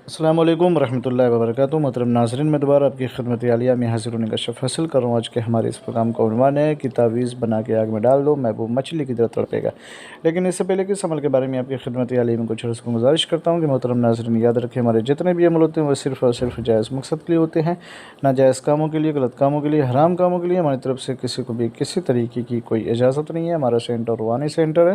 السلام علیکم ورحمۃ اللہ وبرکاتہ۔ محترم ناظرین، میں دوبارہ آپ کی خدمت عالیہ میں حاضر ہونے کا شرف حاصل کر رہا ہوں۔ آج کے ہمارے اس پروگرام کا عنوان ہے کہ تعویذ بنا کے آگ میں ڈال دو، محبوب مچھلی کی طرح تڑپے گا۔ لیکن اس سے پہلے کہ اس عمل کے بارے میں آپ کی خدمت عالیہ میں کچھ عرض کو گزارش کرتا ہوں کہ محترم ناظرین یاد رکھیں، ہمارے جتنے بھی عمل ہوتے ہیں وہ صرف اور صرف جائز مقصد کے لیے ہوتے ہیں، ناجائز کاموں کے لیے، غلط کاموں کے لیے، حرام کاموں کے لیے ہماری طرف سے کسی کو بھی کسی طریقے کی کوئی اجازت نہیں ہے۔ ہمارا سینٹر روحانی سینٹر ہے۔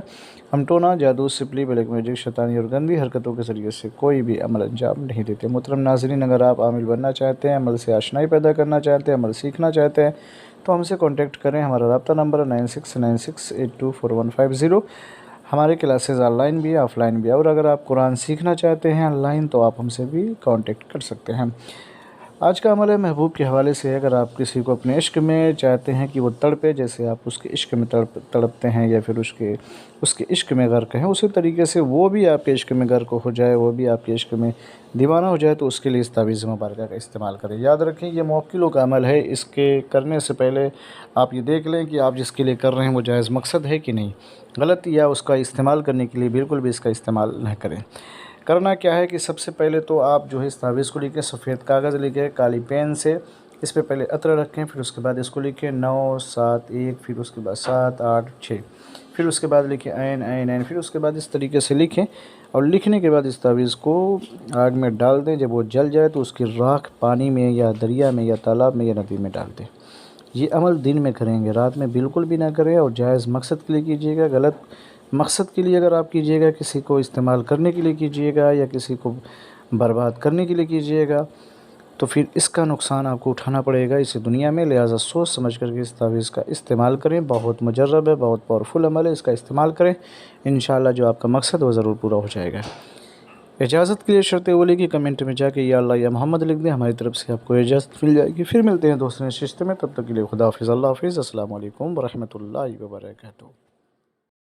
ہم ٹونا، جادو، سپلی، بلیک میجک، شیطانی اور گندی حرکتوں کے ذریعے سے کوئی بھی عمل انجام نہیں دیتے۔ محترم ناظرین، اگر آپ عامل بننا چاہتے ہیں، عمل سے آشنائی پیدا کرنا چاہتے ہیں، عمل سیکھنا چاہتے ہیں تو ہم سے کانٹیکٹ کریں۔ ہمارا رابطہ نمبر ہے 9696824150۔ ہمارے کلاسز آن لائن بھی آف لائن بھی، اور اگر آپ قرآن سیکھنا چاہتے ہیں آن لائن تو آپ ہم سے بھی کانٹیکٹ کر سکتے ہیں۔ آج کا عمل ہے محبوب کے حوالے سے ہے۔ اگر آپ کسی کو اپنے عشق میں چاہتے ہیں کہ وہ تڑپے، جیسے آپ اس کے عشق میں تڑپتے ہیں یا پھر اس کے عشق میں غرق ہیں، اسی طریقے سے وہ بھی آپ کے عشق میں غرق ہو جائے، وہ بھی آپ کے عشق میں دیوانہ ہو جائے، تو اس کے لیے اس تعویذ مبارکہ کا استعمال کریں۔ یاد رکھیں یہ موکلوں کا عمل ہے۔ اس کے کرنے سے پہلے آپ یہ دیکھ لیں کہ آپ جس کے لیے کر رہے ہیں وہ جائز مقصد ہے کہ نہیں، غلط یا اس کا استعمال کرنے کے لیے بالکل بھی اس کا استعمال نہ کریں۔ کرنا کیا ہے کہ سب سے پہلے تو آپ جو ہے اس تعویذ کو لکھیں، سفید کاغذ لکھیں کالی پین سے، اس پہ پہلے عطر رکھیں، پھر اس کے بعد اس کو لکھیں 9 7 1، پھر اس کے بعد 7 8 6، پھر اس کے بعد لکھیں عین عین عین، پھر اس کے بعد اس طریقے سے لکھیں، اور لکھنے کے بعد اس تعویذ کو آگ میں ڈال دیں۔ جب وہ جل جائے تو اس کی راکھ پانی میں یا دریا میں یا تالاب میں یا ندی میں ڈال دیں۔ یہ عمل دن میں کریں گے، رات میں بالکل بھی نہ کریں، اور جائز مقصد کے لیے کیجیے گا۔ غلط مقصد کے لیے اگر آپ کیجیے گا، کسی کو استعمال کرنے کے لیے کیجیے گا یا کسی کو برباد کرنے کے لیے کیجیے گا، تو پھر اس کا نقصان آپ کو اٹھانا پڑے گا اسی دنیا میں۔ لہٰذا سوچ سمجھ کر کے اس تعویذ کا استعمال کریں۔ بہت مجرب ہے، بہت پاورفل عمل ہے، اس کا استعمال کریں، انشاءاللہ جو آپ کا مقصد وہ ضرور پورا ہو جائے گا۔ اجازت کے لیے شرط اولی کی کمنٹ میں جا کے یا اللہ یا محمد لکھ دیں، ہماری طرف سے آپ کو اجازت مل جائے گی۔ پھر ملتے ہیں دوسرے نشست میں، تب تک کے لیے خدا حافظ، اللہ حافظ، السلام علیکم ورحمۃ اللہ وبرکاتہ۔